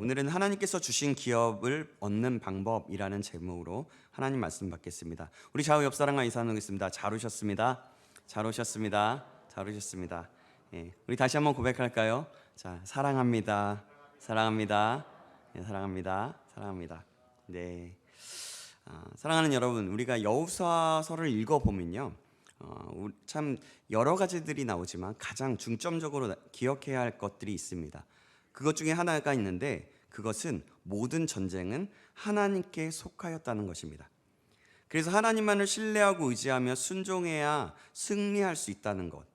오늘은 하나님께서 주신 기업을 얻는 방법이라는 제목으로 하나님 말씀 받겠습니다. 우리 좌우 옆 사람과 인사나누겠습니다. 잘 오셨습니다. 잘 오셨습니다. 잘 오셨습니다. 우리 다시 한번 고백할까요? 자, 사랑합니다. 사랑합니다. 사랑합니다. 사랑합니다. 네. 사랑하는 여러분, 우리가 여호수아서를 읽어보면요, 참 여러 가지들이 나오지만 가장 중점적으로 기억해야 할 것들이 있습니다. 그것 중에 하나가 있는데, 그것은 모든 전쟁은 하나님께 속하였다는 것입니다. 그래서 하나님만을 신뢰하고 의지하며 순종해야 승리할 수 있다는 것,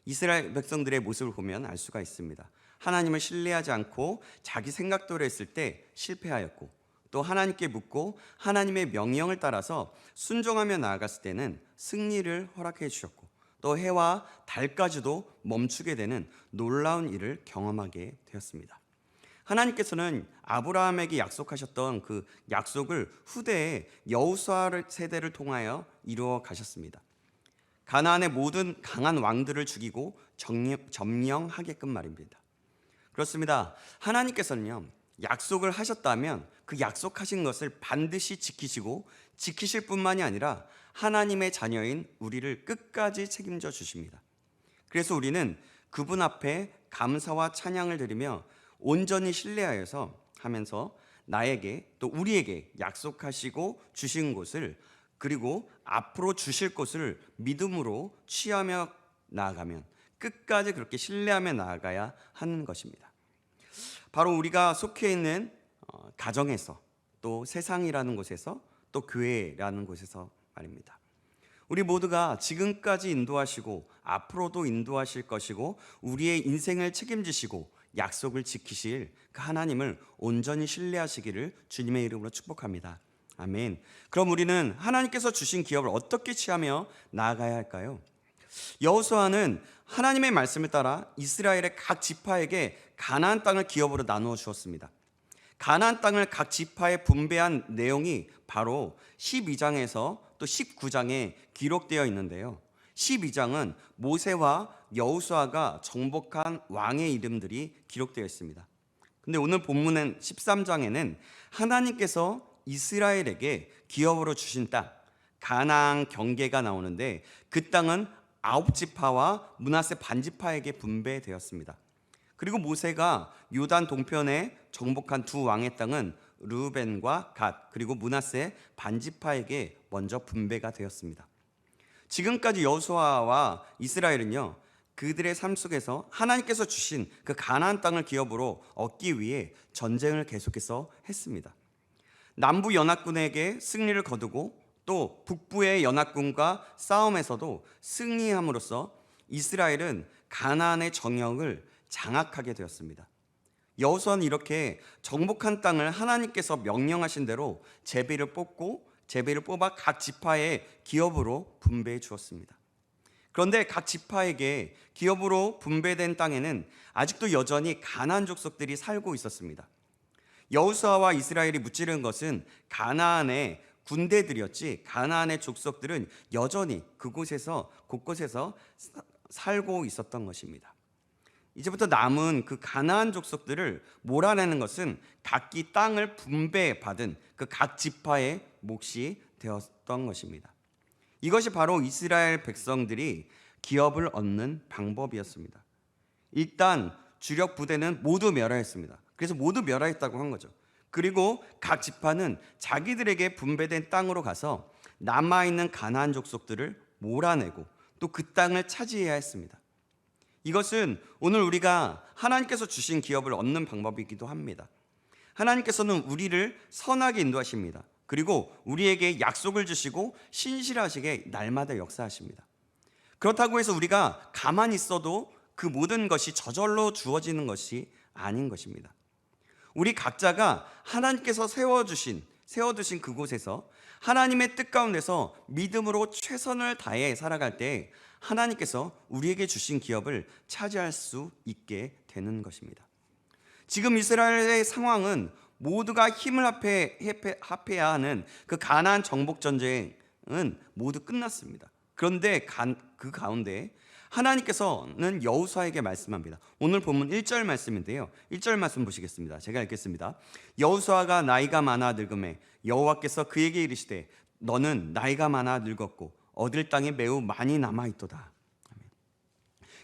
이스라엘 백성들의 모습을 보면 알 수가 있습니다. 하나님을 신뢰하지 않고 자기 생각대로 했을 때 실패하였고, 또 하나님께 묻고 하나님의 명령을 따라서 순종하며 나아갔을 때는 승리를 허락해 주셨고, 또 해와 달까지도 멈추게 되는 놀라운 일을 경험하게 되었습니다. 하나님께서는 아브라함에게 약속하셨던 그 약속을 후대에 여호수아 세대를 통하여 이루어 가셨습니다. 가나안의 모든 강한 왕들을 죽이고 점령하게끔 말입니다. 그렇습니다. 하나님께서는요, 약속을 하셨다면 그 약속하신 것을 반드시 지키시고, 지키실 뿐만이 아니라 하나님의 자녀인 우리를 끝까지 책임져 주십니다. 그래서 우리는 그분 앞에 감사와 찬양을 드리며 온전히 신뢰하여서 하면서 나에게 또 우리에게 약속하시고 주신 곳을, 그리고 앞으로 주실 것을 믿음으로 취하며 나아가면, 끝까지 그렇게 신뢰하며 나아가야 하는 것입니다. 바로 우리가 속해 있는 가정에서, 또 세상이라는 곳에서, 또 교회라는 곳에서 말입니다. 우리 모두가 지금까지 인도하시고 앞으로도 인도하실 것이고 우리의 인생을 책임지시고 약속을 지키실 그 하나님을 온전히 신뢰하시기를 주님의 이름으로 축복합니다. 아멘. 그럼 우리는 하나님께서 주신 기업을 어떻게 취하며 나아가야 할까요? 여호수아는 하나님의 말씀을 따라 이스라엘의 각 지파에게 가나안 땅을 기업으로 나누어 주었습니다. 가나안 땅을 각 지파에 분배한 내용이 바로 12장에서 또 19장에 기록되어 있는데요, 12장은 모세와 여호수아가 정복한 왕의 이름들이 기록되어 있습니다. 근데 오늘 본문은 13장에는 하나님께서 이스라엘에게 기업으로 주신 땅 가나안 경계가 나오는데, 그 땅은 9지파와 므낫세 반지파에게 분배되었습니다. 그리고 모세가 요단 동편에 정복한 두 왕의 땅은 르우벤과 갓, 그리고 므낫세 반지파에게 먼저 분배가 되었습니다. 지금까지 여호수아와 이스라엘은요, 그들의 삶 속에서 하나님께서 주신 그 가나안 땅을 기업으로 얻기 위해 전쟁을 계속해서 했습니다. 남부 연합군에게 승리를 거두고, 또 북부의 연합군과 싸움에서도 승리함으로써 이스라엘은 가나안의 정역을 장악하게 되었습니다. 여호수아는 이렇게 정복한 땅을 하나님께서 명령하신 대로 제비를 뽑아 각 지파의 기업으로 분배해 주었습니다. 그런데 각 지파에게 기업으로 분배된 땅에는 아직도 여전히 가나안 족속들이 살고 있었습니다. 여호수아와 이스라엘이 무찌른 것은 가나안의 군대들이었지, 가나안의 족속들은 여전히 그곳에서 곳곳에서 살고 있었던 것입니다. 이제부터 남은 그 가나안 족속들을 몰아내는 것은 각기 땅을 분배받은 그 각 지파의 몫이 되었던 것입니다. 이것이 바로 이스라엘 백성들이 기업을 얻는 방법이었습니다. 일단 주력 부대는 모두 멸하였습니다. 그래서 모두 멸하였다고 한 거죠. 그리고 각 지파는 자기들에게 분배된 땅으로 가서 남아있는 가나안 족속들을 몰아내고 또 그 땅을 차지해야 했습니다. 이것은 오늘 우리가 하나님께서 주신 기업을 얻는 방법이기도 합니다. 하나님께서는 우리를 선하게 인도하십니다. 그리고 우리에게 약속을 주시고 신실하시게 날마다 역사하십니다. 그렇다고 해서 우리가 가만히 있어도 그 모든 것이 저절로 주어지는 것이 아닌 것입니다. 우리 각자가 하나님께서 세워두신 그곳에서 하나님의 뜻 가운데서 믿음으로 최선을 다해 살아갈 때 하나님께서 우리에게 주신 기업을 차지할 수 있게 되는 것입니다. 지금 이스라엘의 상황은 모두가 힘을 합해야 하는 그 가나안 정복 전쟁은 모두 끝났습니다. 그런데 그 가운데 하나님께서는 여호수아에게 말씀합니다. 오늘 본문 1절 말씀인데요. 1절 말씀 보시겠습니다. 제가 읽겠습니다. 여호수아가 나이가 많아 늙음에 여호와께서 그에게 이르시되 너는 나이가 많아 늙었고 얻을 땅이 매우 많이 남아있도다.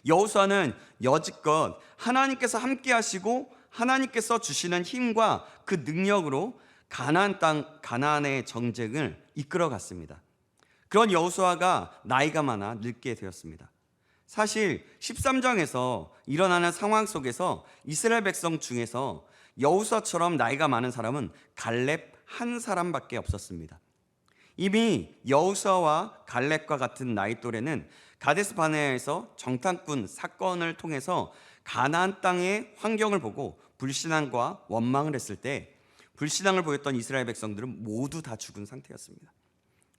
여호수아는 여지껏 하나님께서 함께 하시고 하나님께서 주시는 힘과 그 능력으로 가나안 땅, 가나안의 정쟁을 이끌어 갔습니다. 그런 여호수아가 나이가 많아 늙게 되었습니다. 사실 13장에서 일어나는 상황 속에서 이스라엘 백성 중에서 여호수아처럼 나이가 많은 사람은 갈렙 한 사람밖에 없었습니다. 이미 여호수아와 갈렙과 같은 나이 또래는 가데스 바네아에서 정탐꾼 사건을 통해서 가나안 땅의 환경을 보고 불신앙과 원망을 했을 때 불신앙을 보였던 이스라엘 백성들은 모두 다 죽은 상태였습니다.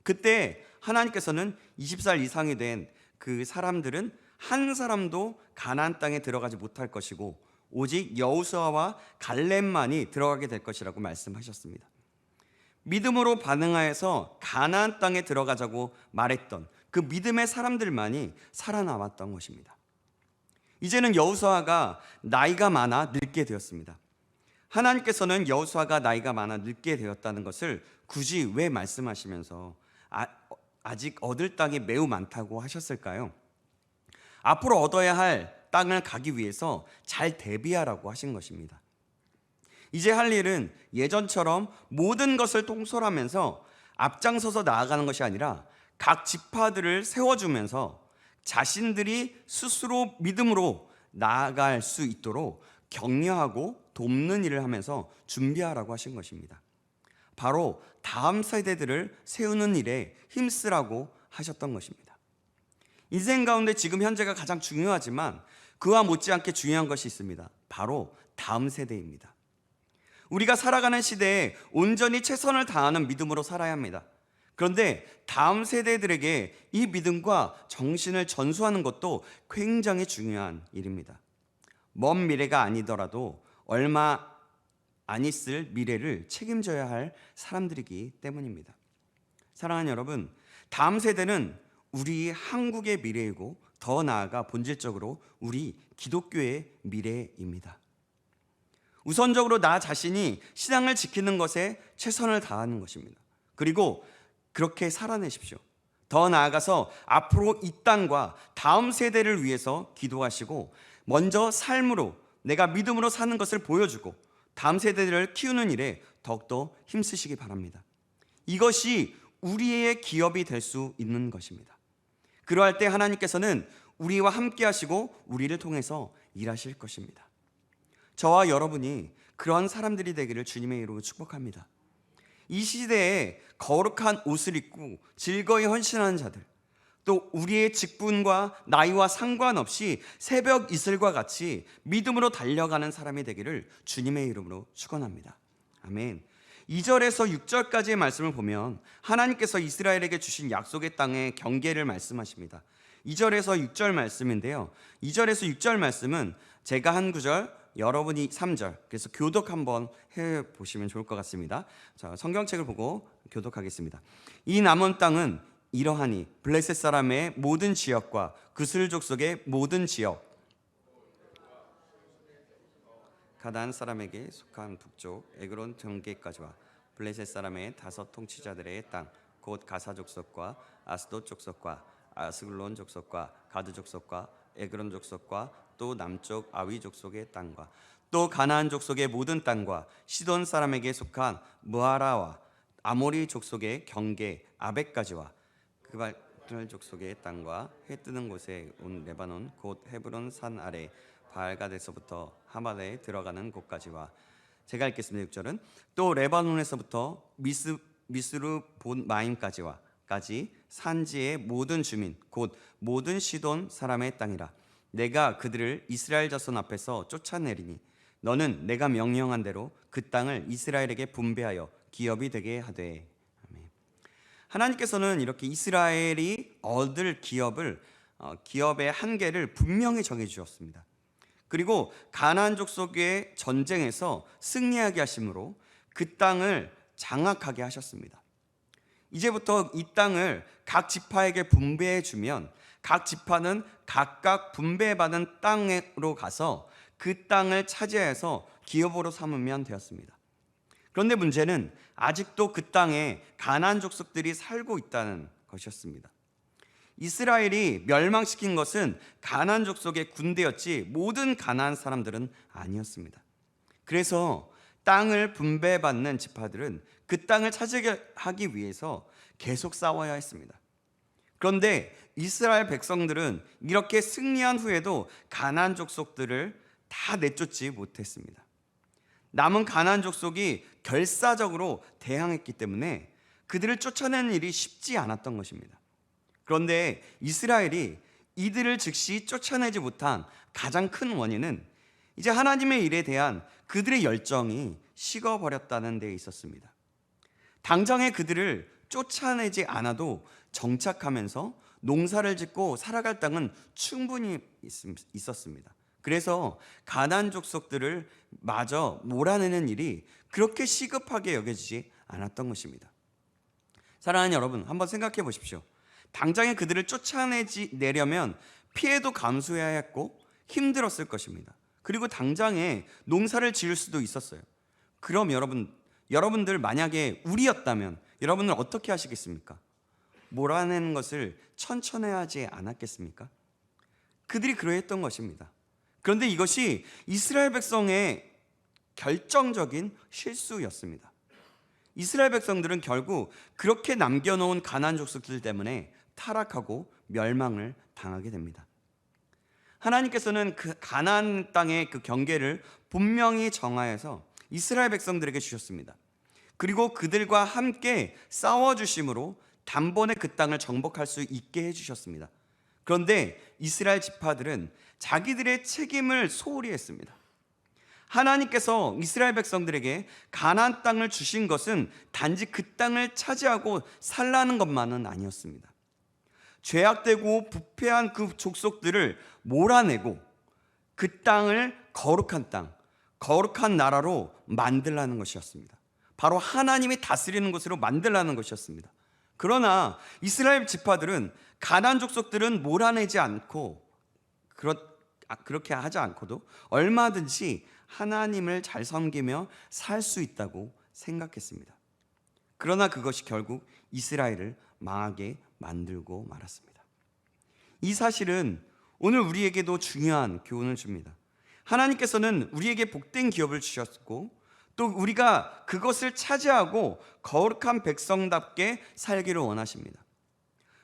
그때 하나님께서는 20살 이상이 된 그 사람들은 한 사람도 가나안 땅에 들어가지 못할 것이고 오직 여호수아와 갈렙만이 들어가게 될 것이라고 말씀하셨습니다. 믿음으로 반응하여서 가나안 땅에 들어가자고 말했던 그 믿음의 사람들만이 살아남았던 것입니다. 이제는 여호수아가 나이가 많아 늙게 되었습니다. 하나님께서는 여호수아가 나이가 많아 늙게 되었다는 것을 굳이 왜 말씀하시면서 아직 얻을 땅이 매우 많다고 하셨을까요? 앞으로 얻어야 할 땅을 가기 위해서 잘 대비하라고 하신 것입니다. 이제 할 일은 예전처럼 모든 것을 통솔하면서 앞장서서 나아가는 것이 아니라 각 지파들을 세워주면서 자신들이 스스로 믿음으로 나아갈 수 있도록 격려하고 돕는 일을 하면서 준비하라고 하신 것입니다. 바로 다음 세대들을 세우는 일에 힘쓰라고 하셨던 것입니다. 인생 가운데 지금 현재가 가장 중요하지만 그와 못지않게 중요한 것이 있습니다. 바로 다음 세대입니다. 우리가 살아가는 시대에 온전히 최선을 다하는 믿음으로 살아야 합니다. 그런데 다음 세대들에게 이 믿음과 정신을 전수하는 것도 굉장히 중요한 일입니다. 먼 미래가 아니더라도 얼마 안 있을 미래를 책임져야 할 사람들이기 때문입니다. 사랑하는 여러분, 다음 세대는 우리 한국의 미래이고 더 나아가 본질적으로 우리 기독교의 미래입니다. 우선적으로 나 자신이 신앙을 지키는 것에 최선을 다하는 것입니다. 그리고 그렇게 살아내십시오. 더 나아가서 앞으로 이 땅과 다음 세대를 위해서 기도하시고 먼저 삶으로 내가 믿음으로 사는 것을 보여주고 다음 세대들을 키우는 일에 더욱더 힘쓰시기 바랍니다. 이것이 우리의 기업이 될 수 있는 것입니다. 그러할 때 하나님께서는 우리와 함께 하시고 우리를 통해서 일하실 것입니다. 저와 여러분이 그러한 사람들이 되기를 주님의 이름으로 축복합니다. 이 시대에 거룩한 옷을 입고 즐거이 헌신하는 자들, 또 우리의 직분과 나이와 상관없이 새벽 이슬과 같이 믿음으로 달려가는 사람이 되기를 주님의 이름으로 축원합니다. 아멘. 2절에서 6절까지의 말씀을 보면 하나님께서 이스라엘에게 주신 약속의 땅의 경계를 말씀하십니다. 2절에서 6절 말씀인데요. 2절에서 6절 말씀은 제가 한 구절, 여러분이 3절, 그래서 교독 한번 해보시면 좋을 것 같습니다. 자, 성경책을 보고 교독하겠습니다. 이 남은 땅은 이러하니 블레셋 사람의 모든 지역과 그슬 족속의 모든 지역, 가나안 사람에게 속한 북쪽 에그론 경계까지와 블레셋 사람의 5 통치자들의 땅, 곧 가사 족속과 아스돗 족속과 아스글론 족속과 가드 족속과 에그론 족속과 또 남쪽 아위 족속의 땅과 또 가나안 족속의 모든 땅과 시돈 사람에게 속한 무하라와 아모리 족속의 경계 아벡까지와 그발 족속의 땅과 해 뜨는 곳에 온 레바논 곧 헤브론 산 아래 바알갓에서부터 하맛에 들어가는 곳까지와 제가 읽겠습니다. 6절은 또 레바논에서부터 미스루 본 마임까지 산지의 모든 주민 곧 모든 시돈 사람의 땅이라. 내가 그들을 이스라엘 자손 앞에서 쫓아내리니 너는 내가 명령한 대로 그 땅을 이스라엘에게 분배하여 기업이 되게 하되. 아멘. 하나님께서는 이렇게 이스라엘이 얻을 기업의 한계를 분명히 정해 주셨습니다. 그리고 가나안 족속의 전쟁에서 승리하게 하심으로 그 땅을 장악하게 하셨습니다. 이제부터 이 땅을 각 지파에게 분배해 주면 각 지파는 각각 분배받은 땅으로 가서 그 땅을 차지해서 기업으로 삼으면 되었습니다. 그런데 문제는 아직도 그 땅에 가나안 족속들이 살고 있다는 것이었습니다. 이스라엘이 멸망시킨 것은 가나안 족속의 군대였지 모든 가나안 사람들은 아니었습니다. 그래서 땅을 분배받는 지파들은 그 땅을 차지하기 위해서 계속 싸워야 했습니다. 그런데 이스라엘 백성들은 이렇게 승리한 후에도 가나안 족속들을 다 내쫓지 못했습니다. 남은 가나안 족속이 결사적으로 대항했기 때문에 그들을 쫓아내는 일이 쉽지 않았던 것입니다. 그런데 이스라엘이 이들을 즉시 쫓아내지 못한 가장 큰 원인은 이제 하나님의 일에 대한 그들의 열정이 식어버렸다는 데 있었습니다. 당장에 그들을 쫓아내지 않아도 정착하면서 농사를 짓고 살아갈 땅은 충분히 있었습니다. 그래서 가나안 족속들을 마저 몰아내는 일이 그렇게 시급하게 여겨지지 않았던 것입니다. 사랑하는 여러분, 한번 생각해 보십시오. 당장에 그들을 쫓아내려면 피해도 감수해야 했고 힘들었을 것입니다. 그리고 당장에 농사를 지을 수도 있었어요. 그럼 여러분들 만약에 우리였다면 여러분은 어떻게 하시겠습니까? 몰아내는 것을 천천히 하지 않았겠습니까? 그들이 그러했던 것입니다. 그런데 이것이 이스라엘 백성의 결정적인 실수였습니다. 이스라엘 백성들은 결국 그렇게 남겨놓은 가나안 족속들 때문에 타락하고 멸망을 당하게 됩니다. 하나님께서는 그 가나안 땅의 그 경계를 분명히 정하여서 이스라엘 백성들에게 주셨습니다. 그리고 그들과 함께 싸워주심으로 단번에 그 땅을 정복할 수 있게 해주셨습니다. 그런데 이스라엘 지파들은 자기들의 책임을 소홀히 했습니다. 하나님께서 이스라엘 백성들에게 가나안 땅을 주신 것은 단지 그 땅을 차지하고 살라는 것만은 아니었습니다. 죄악되고 부패한 그 족속들을 몰아내고 그 땅을 거룩한 땅, 거룩한 나라로 만들라는 것이었습니다. 바로 하나님이 다스리는 것으로 만들라는 것이었습니다. 그러나 이스라엘 지파들은 가나안 족속들은 몰아내지 않고 그렇게 하지 않고도 얼마든지 하나님을 잘 섬기며 살 수 있다고 생각했습니다. 그러나 그것이 결국 이스라엘을 망하게 만들고 말았습니다. 이 사실은 오늘 우리에게도 중요한 교훈을 줍니다. 하나님께서는 우리에게 복된 기업을 주셨고 또 우리가 그것을 차지하고 거룩한 백성답게 살기를 원하십니다.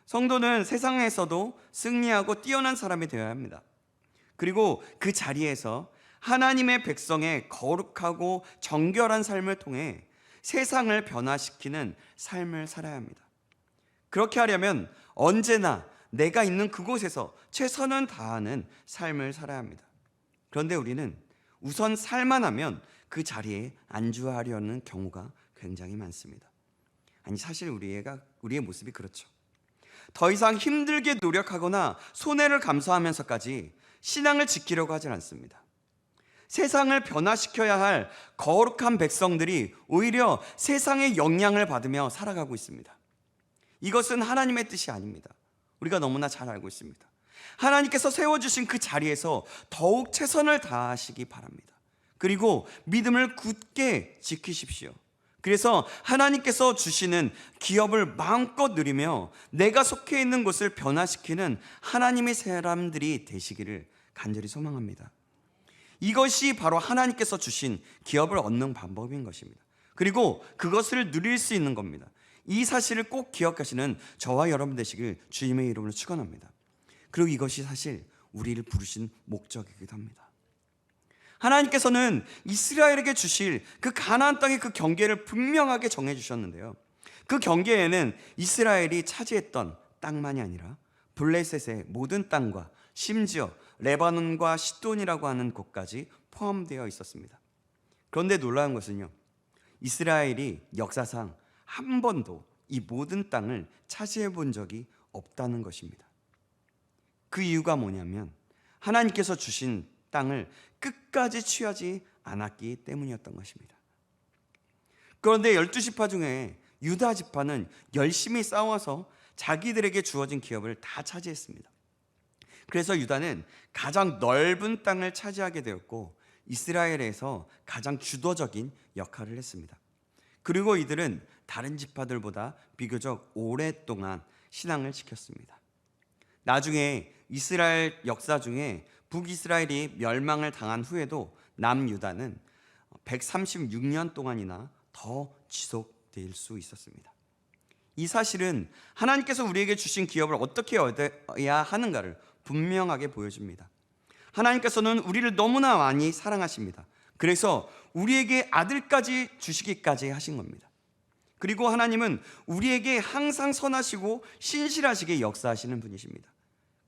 성도는 세상에서도 승리하고 뛰어난 사람이 되어야 합니다. 그리고 그 자리에서 하나님의 백성의 거룩하고 정결한 삶을 통해 세상을 변화시키는 삶을 살아야 합니다. 그렇게 하려면 언제나 내가 있는 그곳에서 최선을 다하는 삶을 살아야 합니다. 그런데 우리는 우선 살만 하면 그 자리에 안주하려는 경우가 굉장히 많습니다. 아니, 사실 우리의 모습이 그렇죠. 더 이상 힘들게 노력하거나 손해를 감수하면서까지 신앙을 지키려고 하진 않습니다. 세상을 변화시켜야 할 거룩한 백성들이 오히려 세상의 영향을 받으며 살아가고 있습니다. 이것은 하나님의 뜻이 아닙니다. 우리가 너무나 잘 알고 있습니다. 하나님께서 세워주신 그 자리에서 더욱 최선을 다하시기 바랍니다. 그리고 믿음을 굳게 지키십시오. 그래서 하나님께서 주시는 기업을 마음껏 누리며 내가 속해 있는 곳을 변화시키는 하나님의 사람들이 되시기를 간절히 소망합니다. 이것이 바로 하나님께서 주신 기업을 얻는 방법인 것입니다. 그리고 그것을 누릴 수 있는 겁니다. 이 사실을 꼭 기억하시는 저와 여러분 되시길 주님의 이름으로 축원합니다. 그리고 이것이 사실 우리를 부르신 목적이기도 합니다. 하나님께서는 이스라엘에게 주실 그 가나안 땅의 그 경계를 분명하게 정해 주셨는데요. 그 경계에는 이스라엘이 차지했던 땅만이 아니라 블레셋의 모든 땅과 심지어 레바논과 시돈이라고 하는 곳까지 포함되어 있었습니다. 그런데 놀라운 것은요, 이스라엘이 역사상 한 번도 이 모든 땅을 차지해 본 적이 없다는 것입니다. 그 이유가 뭐냐면 하나님께서 주신 땅을 끝까지 취하지 않았기 때문이었던 것입니다. 그런데 12지파 중에 유다 지파는 열심히 싸워서 자기들에게 주어진 기업을 다 차지했습니다. 그래서 유다는 가장 넓은 땅을 차지하게 되었고 이스라엘에서 가장 주도적인 역할을 했습니다. 그리고 이들은 다른 지파들보다 비교적 오랫동안 신앙을 지켰습니다. 나중에 이스라엘 역사 중에 북이스라엘이 멸망을 당한 후에도 남유다는 136년 동안이나 더 지속될 수 있었습니다. 이 사실은 하나님께서 우리에게 주신 기업을 어떻게 얻어야 하는가를 분명하게 보여줍니다. 하나님께서는 우리를 너무나 많이 사랑하십니다. 그래서 우리에게 아들까지 주시기까지 하신 겁니다. 그리고 하나님은 우리에게 항상 선하시고 신실하시게 역사하시는 분이십니다.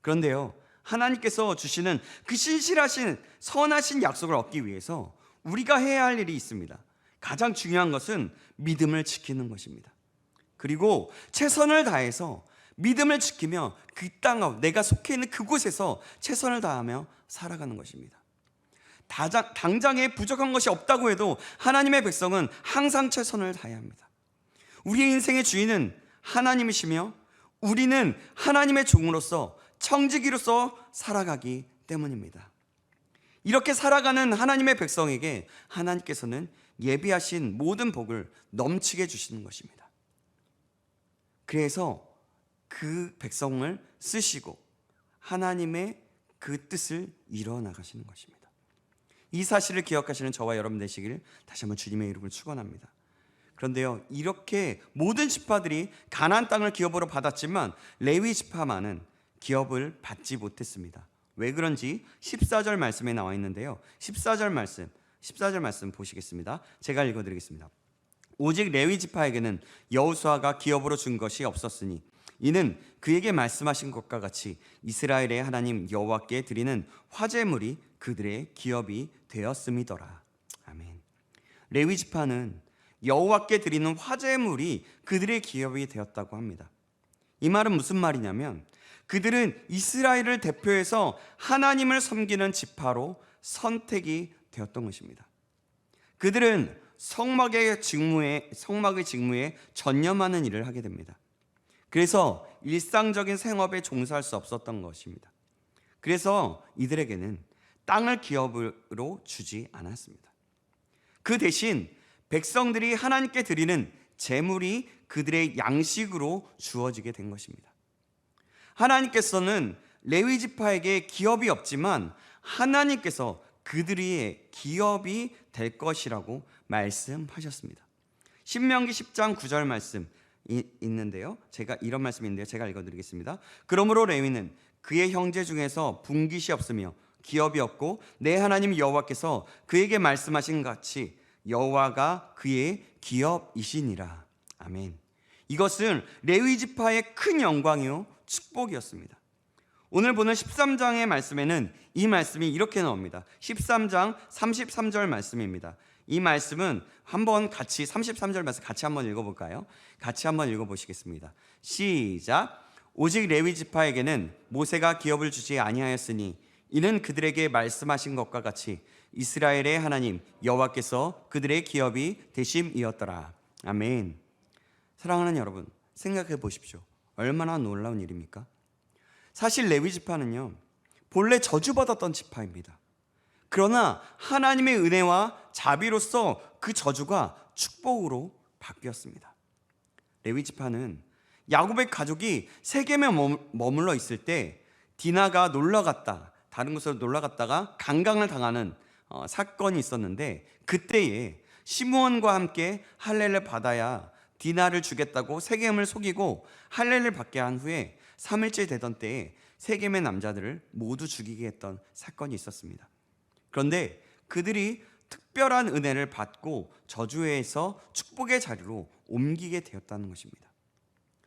그런데요, 하나님께서 주시는 그 신실하신 선하신 약속을 얻기 위해서 우리가 해야 할 일이 있습니다. 가장 중요한 것은 믿음을 지키는 것입니다. 그리고 최선을 다해서 믿음을 지키며 그 땅, 내가 속해 있는 그곳에서 최선을 다하며 살아가는 것입니다. 당장에 부족한 것이 없다고 해도 하나님의 백성은 항상 최선을 다해야 합니다. 우리의 인생의 주인은 하나님이시며 우리는 하나님의 종으로서 청지기로서 살아가기 때문입니다. 이렇게 살아가는 하나님의 백성에게 하나님께서는 예비하신 모든 복을 넘치게 주시는 것입니다. 그래서 그 백성을 쓰시고 하나님의 그 뜻을 이루어 나가시는 것입니다. 이 사실을 기억하시는 저와 여러분 되시길 다시 한번 주님의 이름을 축원합니다. 그런데요, 이렇게 모든 지파들이 가나안 땅을 기업으로 받았지만 레위 지파만은 기업을 받지 못했습니다. 왜 그런지 14절 말씀에 나와 있는데요, 14절 말씀 보시겠습니다. 제가 읽어드리겠습니다. 오직 레위 지파에게는 여호수아가 기업으로 준 것이 없었으니 이는 그에게 말씀하신 것과 같이 이스라엘의 하나님 여호와께 드리는 화제물이 그들의 기업이 되었음이더라. 아멘. 레위 지파는 여호와께 드리는 화제물이 그들의 기업이 되었다고 합니다. 이 말은 무슨 말이냐면 그들은 이스라엘을 대표해서 하나님을 섬기는 지파로 선택이 되었던 것입니다. 그들은 성막의 직무에 전념하는 일을 하게 됩니다. 그래서 일상적인 생업에 종사할 수 없었던 것입니다. 그래서 이들에게는 땅을 기업으로 주지 않았습니다. 그 대신 백성들이 하나님께 드리는 제물이 그들의 양식으로 주어지게 된 것입니다. 하나님께서는 레위 지파에게 기업이 없지만 하나님께서 그들의 기업이 될 것이라고 말씀하셨습니다. 신명기 10장 9절 말씀 있는데요, 제가 읽어드리겠습니다. 그러므로 레위는 그의 형제 중에서 분깃이 없으며 기업이 없고 내 하나님 여호와께서 그에게 말씀하신 같이 여호와가 그의 기업이시니라. 아멘. 이것은 레위 지파의 큰 영광이요 축복이었습니다. 오늘 보는 13장의 말씀에는 이 말씀이 이렇게 나옵니다. 13장 33절 말씀입니다. 이 말씀은 한번 같이 33절 말씀 같이 한번 읽어볼까요? 같이 한번 읽어보시겠습니다. 시작. 오직 레위 지파에게는 모세가 기업을 주지 아니하였으니 이는 그들에게 말씀하신 것과 같이 이스라엘의 하나님 여호와께서 그들의 기업이 되심이었더라. 아멘. 사랑하는 여러분, 생각해 보십시오. 얼마나 놀라운 일입니까? 사실 레위 지파는요, 본래 저주받았던 지파입니다. 그러나 하나님의 은혜와 자비로서 그 저주가 축복으로 바뀌었습니다. 레위 지파는 야곱의 가족이 세겜에 머물러 있을 때 디나가 다른 곳으로 놀러 갔다가 강간을 당하는 사건이 있었는데, 그때에 시므온과 함께 할례를 받아야 디나를 주겠다고 세겜을 속이고 할례를 받게 한 후에 3일째 되던 때에 세겜의 남자들을 모두 죽이게 했던 사건이 있었습니다. 그런데 그들이 특별한 은혜를 받고 저주에서 축복의 자리로 옮기게 되었다는 것입니다.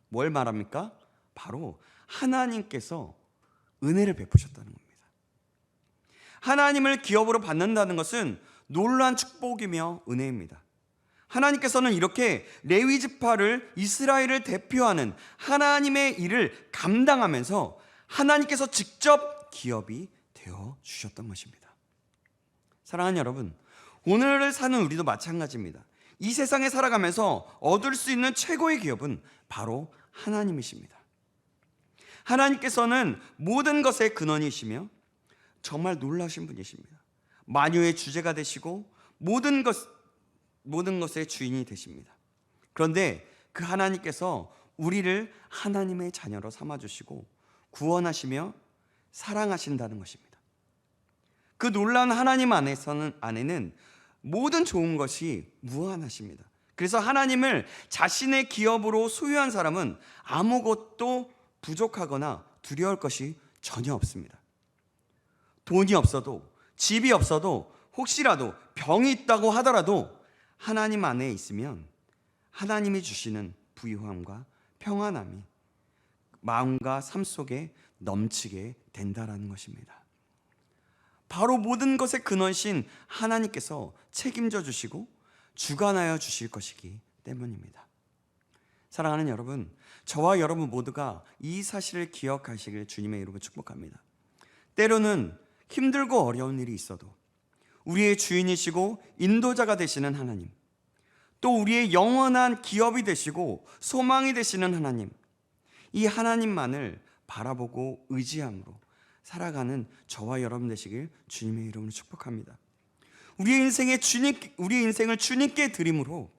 뭘 말합니까? 바로 하나님께서 은혜를 베푸셨다는 겁니다. 하나님을 기업으로 받는다는 것은 놀라운 축복이며 은혜입니다. 하나님께서는 이렇게 레위 지파를 이스라엘을 대표하는 하나님의 일을 감당하면서 하나님께서 직접 기업이 되어 주셨던 것입니다. 사랑하는 여러분, 오늘을 사는 우리도 마찬가지입니다. 이 세상에 살아가면서 얻을 수 있는 최고의 기업은 바로 하나님이십니다. 하나님께서는 모든 것의 근원이시며 정말 놀라신 분이십니다. 만유의 주제가 되시고 모든 것의 주인이 되십니다. 그런데 그 하나님께서 우리를 하나님의 자녀로 삼아주시고 구원하시며 사랑하신다는 것입니다. 그 놀라운 하나님 안에는 모든 좋은 것이 무한하십니다. 그래서 하나님을 자신의 기업으로 소유한 사람은 아무것도 부족하거나 두려울 것이 전혀 없습니다. 돈이 없어도, 집이 없어도, 혹시라도 병이 있다고 하더라도 하나님 안에 있으면 하나님이 주시는 부유함과 평안함이 마음과 삶 속에 넘치게 된다라는 것입니다. 바로 모든 것의 근원이신 하나님께서 책임져 주시고 주관하여 주실 것이기 때문입니다. 사랑하는 여러분, 저와 여러분 모두가 이 사실을 기억하시길 주님의 이름으로 축복합니다. 때로는 힘들고 어려운 일이 있어도 우리의 주인이시고 인도자가 되시는 하나님, 또 우리의 영원한 기업이 되시고 소망이 되시는 하나님, 이 하나님만을 바라보고 의지함으로 살아가는 저와 여러분 되시길 주님의 이름으로 축복합니다. 우리의 인생을 주님께 드림으로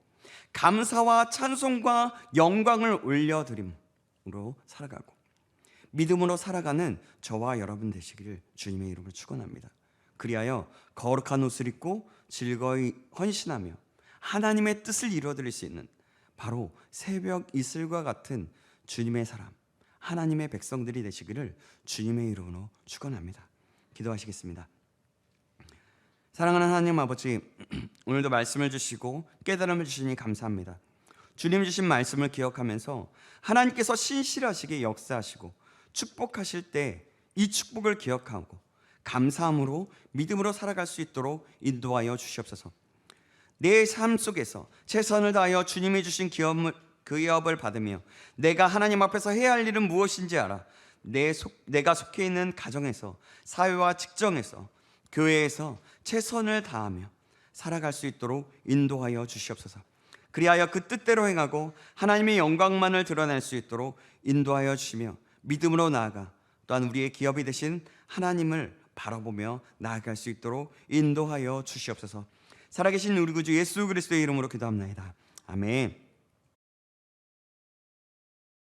감사와 찬송과 영광을 올려드림으로 살아가고 믿음으로 살아가는 저와 여러분 되시기를 주님의 이름으로 축원합니다. 그리하여 거룩한 옷을 입고 즐거이 헌신하며 하나님의 뜻을 이루어드릴 수 있는 바로 새벽 이슬과 같은 주님의 사람, 하나님의 백성들이 되시기를 주님의 이름으로 축원합니다. 기도하시겠습니다. 사랑하는 하나님 아버지, 오늘도 말씀을 주시고 깨달음을 주시니 감사합니다. 주님 주신 말씀을 기억하면서 하나님께서 신실하시게 역사하시고 축복하실 때 이 축복을 기억하고 감사함으로 믿음으로 살아갈 수 있도록 인도하여 주시옵소서. 내 삶 속에서 최선을 다하여 주님이 주신 기업을 받으며 내가 하나님 앞에서 해야 할 일은 무엇인지 알아 내가 속해 있는 가정에서, 사회와 직장에서, 교회에서 최선을 다하며 살아갈 수 있도록 인도하여 주시옵소서. 그리하여 그 뜻대로 행하고 하나님의 영광만을 드러낼 수 있도록 인도하여 주시며 믿음으로 나아가 또한 우리의 기업이 되신 하나님을 바라보며 나아갈 수 있도록 인도하여 주시옵소서. 살아계신 우리 구주 예수 그리스도의 이름으로 기도합나이다. 아멘.